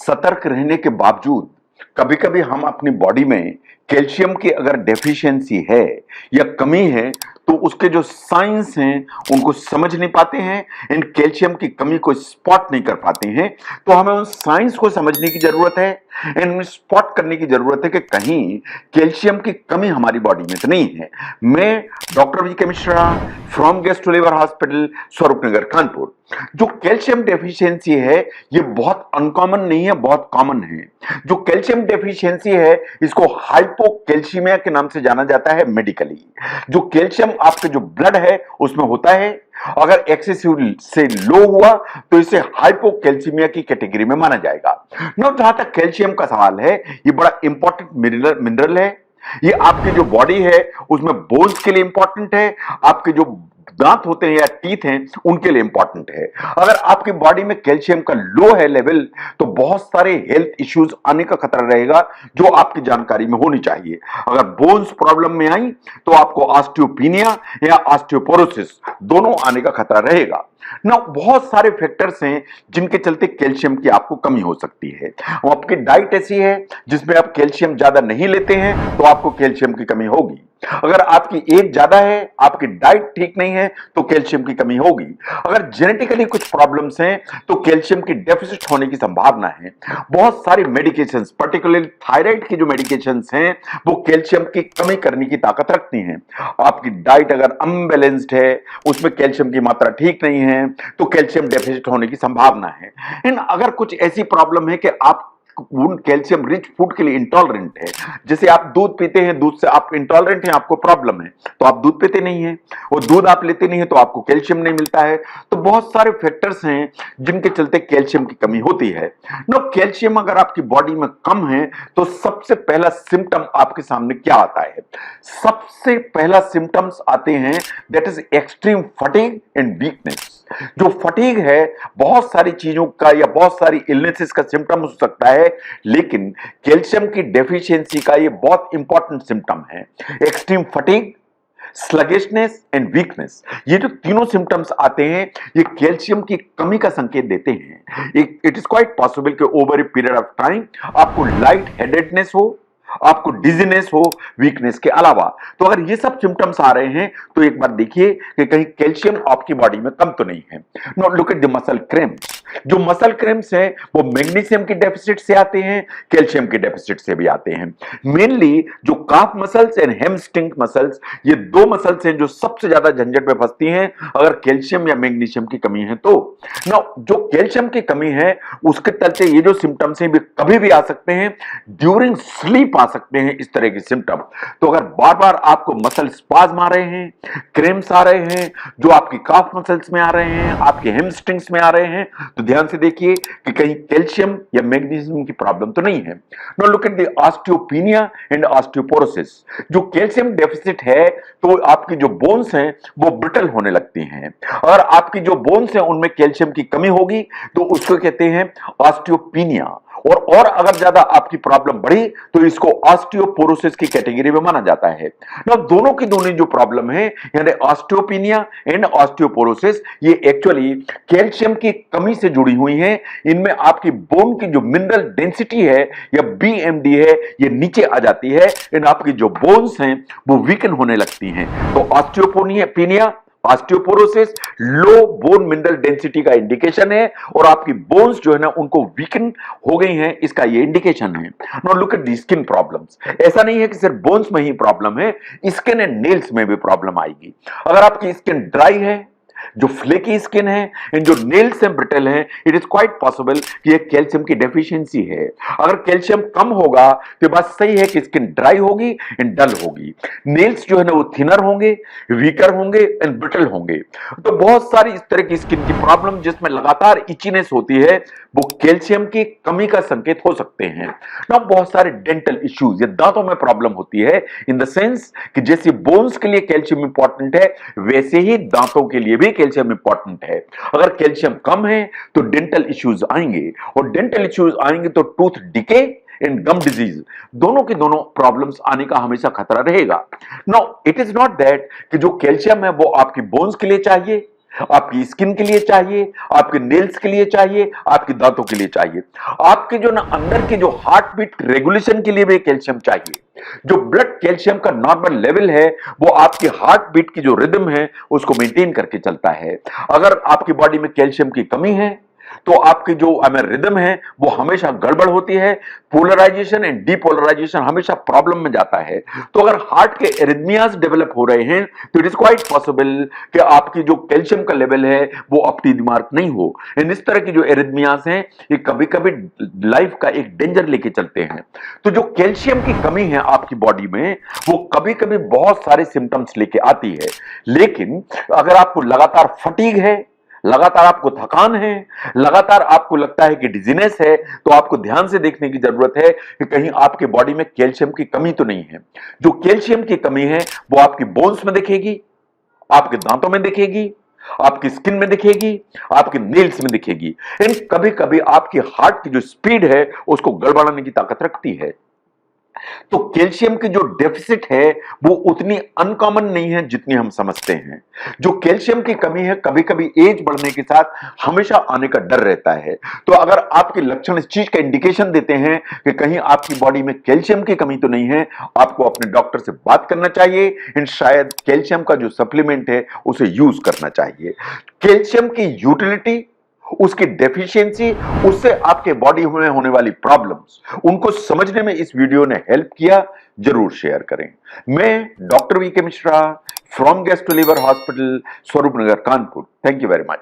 सतर्क रहने के बावजूद कभी कभी हम अपनी बॉडी में कैल्शियम की अगर डेफिशिएंसी है या कमी है तो उसके जो साइंस हैं उनको समझ नहीं पाते हैं, इन कैल्शियम की कमी को स्पॉट नहीं कर पाते हैं। तो हमें उन साइंस को समझने की जरूरत है, इन स्पॉट करने की जरूरत है कि कहीं कैल्शियम की कमी हमारी बॉडी में तो नहीं है। मैं doctor V K Mishra from guest liver hospital Swaroop Nagar Kanpur. जो कैल्शियम डेफिशिएंसी है ये बहुत अनकॉमन नहीं है, बहुत कॉमन है। जो कैल्शियम डेफिशिएंसी है इसको हाइपोकैल्सीमिया के नाम से जाना जाता है मेडिकली। जो कैल्शियम आपके जो ब्लड है उसमें होता है, अगर एक्सेसिव से लो हुआ तो इसे हाइपोकैल्सीमिया की कैटेगरी में माना जाएगा। जहां तक कैल्शियम का सवाल है, ये बड़ा इंपॉर्टेंट मिनरल है। ये आपकी जो बॉडी है उसमें बोन्स के लिए इंपॉर्टेंट है, आपके जो दांत होते हैं या टीथ हैं उनके लिए इंपॉर्टेंट है। अगर आपकी बॉडी में कैल्शियम का लो है लेवल तो बहुत सारे हेल्थ इश्यूज आने का खतरा रहेगा जो आपकी जानकारी में होनी चाहिए। अगर बोन्स प्रॉब्लम में आई तो आपको ऑस्टियोपिनिया या ऑस्टियोपोरोसिस दोनों आने का खतरा रहेगा ना। बहुत सारे फैक्टर्स हैं जिनके चलते कैल्शियम की आपको कमी हो सकती है। आपकी डाइट ऐसी है जिसमें आप कैल्शियम ज्यादा नहीं लेते हैं तो आपको कैल्शियम की कमी होगी। अगर आपकी एज ज्यादा है, आपकी डाइट ठीक नहीं है तो कैल्शियम की कमी होगी। अगर जेनेटिकली कुछ प्रॉब्लम्स हैं तो कैल्शियम की डेफिसिट होने की संभावना है। बहुत सारी मेडिकेशंस, पर्टिकुलरली थायराइड की जो मेडिकेशंस हैं वो कैल्शियम की कमी करने की ताकत रखती हैं। आपकी डाइट अगर अनबैलेंस्ड है, उसमें कैल्शियम की मात्रा ठीक नहीं है तो कैल्शियम डेफिसिट होने की संभावना है। इन अगर कुछ ऐसी प्रॉब्लम है कि आप उन कैल्शियम रिच फूड के लिए इंटॉलरेंट है, जैसे आप दूध पीते हैं, दूध से आप इंटॉलरेंट हैं, आपको प्रॉब्लम है तो आप दूध पीते नहीं हैं, वो दूध आप लेते नहीं है तो आपको कैल्शियम नहीं मिलता है। तो बहुत सारे फैक्टर्स हैं जिनके चलते कैल्शियम की कमी होती है। कैल्शियम अगर आपकी बॉडी में कम है तो सबसे पहला सिम्टम आपके सामने क्या आता है? सबसे पहला सिम्टम्स आते हैं that is extreme fatigue and weakness. जो फटीग है बहुत सारी चीजों का या बहुत सारी इलनेसेस का सिम्टम हो सकता है, लेकिन कैल्शियम की डेफिशिएंसी का ये बहुत इंपॉर्टेंट सिम्टम है। Extreme fatigue, sluggishness and weakness, ये जो तीनों सिम्टम्स आते हैं ये कैल्शियम की कमी का संकेत देते हैं। इट इज क्वाइट पॉसिबल कि over a period of time आपको लाइट हेडेडनेस हो, आपको डिजीनेस हो वीकनेस के अलावा। तो अगर ये सब सिम्टम्स आ रहे हैं तो एक बार देखिए कि कहीं कैल्शियम आपकी बॉडी में कम तो नहीं है। No look at the muscle cramps. जो मसल क्रैम्प्स हैं वो मैग्नीशियम की डेफिसिट से आते हैं, कैल्शियम की डेफिसिट से भी आते हैं। मेनली जो काफ मसल्स एंड हैमस्ट्रिंग मसल्स, ये दो मसल्स हैं जो सबसे ज्यादा झंझट में फंसती हैं अगर कैल्शियम या मैग्नीशियम की कमी है तो। नो जो कैल्शियम की कमी है उसके चलते ये जो सिम्टम्स हैं कभी भी आ सकते हैं, ड्यूरिंग स्लीप आ सकते हैं इस तरह के सिम्टम। तो अगर बार बार आपको मसल स्पाज्म आ रहे हैं, क्रैम्प्स आ रहे हैं, जो आपकी काफ मसल्स में आ रहे हैं, आपके हैमस्ट्रिंग्स में आ रहे हैं, तो ध्यान से देखिए कि कहीं कैल्शियम या मैग्नीशियम की प्रॉब्लम तो नहीं है। Now look at the osteopenia and osteoporosis. जो कैल्शियम डेफिसिट है तो आपकी जो बोन्स हैं वो ब्रिटल होने लगती हैं। और आपकी जो बोन्स हैं उनमें कैल्शियम की कमी होगी तो उसको कहते हैं ऑस्टियोपिनिया। और अगर ज्यादा आपकी प्रॉब्लम बढ़ी तो इसको ऑस्टियोपोरोसिस की कैटेगरी में माना जाता है। ना दोनों की दोनों जो प्रॉब्लम है यानी ऑस्टियोपिनिया एंड ऑस्टियोपोरोसिस, ये एक्चुअली कैल्शियम की कमी से जुड़ी हुई हैं। इनमें आपकी बोन की जो मिनरल डेंसिटी है या बीएमडी है ये नीचे आ जाती है, इन आपकी जो बोन्स हैं वो वीकन होने लगती हैं। तो ऑस्टियोपिनिया, ऑस्टियोपोरोसिस लो बोन मिनरल डेंसिटी का इंडिकेशन है और आपकी बोन्स जो है ना उनको वीकन हो गई हैं, इसका ये इंडिकेशन है। Now look at the skin problems. ऐसा नहीं है कि सिर्फ बोन्स में ही प्रॉब्लम है, स्किन एंड नेल्स में भी प्रॉब्लम आएगी। अगर आपकी स्किन ड्राई है, जो फ्लेकी स्किन है एंड जो नेल्स हैं ब्रिटल हैं, इट इज क्वाइट पॉसिबल कि ये कैल्शियम की डेफिशिएंसी है। अगर कैल्शियम कम होगा तो बात सही है कि स्किन ड्राई होगी एंड डल होगी, नेल्स जो है ना वो थिनर होंगे, वीकर होंगे एंड ब्रिटल होंगे। तो बहुत सारी इस तरह की स्किन की प्रॉब्लम जिसमें लगातार इचीनेस होती है वो कैल्शियम की कमी का संकेत हो सकते हैं। ना बहुत सारे डेंटल इश्यूज, ये दांतों में प्रॉब्लम होती है इन द सेंस कि जैसे बोन्स के लिए कैल्शियम इंपॉर्टेंट है वैसे ही दांतों के लिए भी कैल्शियम इंपॉर्टेंट है। अगर कैल्शियम कम है तो डेंटल इश्यूज आएंगे और डेंटल इश्यूज आएंगे तो tooth decay and gum disease, दोनों के दोनों प्रॉब्लम्स आने का हमेशा खतरा रहेगा। Now it is not that कि जो कैल्शियम है वो आपकी बोन्स के लिए चाहिए आपकी स्किन के लिए चाहिए, आपके नेल्स के लिए चाहिए, आपके दांतों के लिए चाहिए। आपके जो ना अंदर के जो हार्ट बीट रेगुलेशन के लिए भी कैल्शियम चाहिए। जो ब्लड कैल्शियम का नॉर्मल लेवल है वो आपकी हार्ट बीट की जो रिदम है उसको मेंटेन करके चलता है। अगर आपकी बॉडी में कैल्शियम की कमी है तो आपकी जो रिदम है वो हमेशा गड़बड़ होती है। पोलराइजेशन एंड डीपोलराइजेशन हमेशा प्रॉब्लम में जाता है। तो अगर हार्ट के एरिथमियाज डेवलप हो रहे हैं तो इट इज क्वाइट पॉसिबल कि आपकी जो कैल्शियम का लेवल है वो अप टू द मार्क नहीं हो। इन इस तरह की जो एरिथमियाज हैं ये कभी कभी लाइफ का एक डेंजर लेके चलते हैं। तो जो कैल्शियम की कमी है आपकी बॉडी में वो कभी कभी बहुत सारे सिम्टम्स लेके आती है। लेकिन अगर आपको लगातार फटीग है, लगातार आपको थकान है, लगातार आपको लगता है कि डिजीनेस है, तो आपको ध्यान से देखने की जरूरत है कि कहीं आपके बॉडी में कैल्शियम की कमी तो नहीं है। जो कैल्शियम की कमी है वो आपकी बोन्स में दिखेगी, आपके दांतों में दिखेगी, आपकी स्किन में दिखेगी, आपके नेल्स में दिखेगी। इन कभी कभी आपकी हार्ट की जो स्पीड है उसको गड़बड़ाने की ताकत रखती है। तो कैल्शियम की जो डेफिसिट है वो उतनी अनकॉमन नहीं है जितनी हम समझते हैं। जो कैल्शियम की कमी है कभी कभी एज बढ़ने के साथ हमेशा आने का डर रहता है। तो अगर आपके लक्षण इस चीज का इंडिकेशन देते हैं कि कहीं आपकी बॉडी में कैल्शियम की कमी तो नहीं है, आपको अपने डॉक्टर से बात करना चाहिए एंड शायद कैल्शियम का जो सप्लीमेंट है उसे यूज करना चाहिए। कैल्शियम की यूटिलिटी, उसकी डेफिशिएंसी, उससे आपके बॉडी में होने वाली प्रॉब्लम्स उनको समझने में इस वीडियो ने हेल्प किया, जरूर शेयर करें। मैं doctor V K Mishra from gastro liver hospital, Swaroop Nagar, Kanpur. Thank you very much.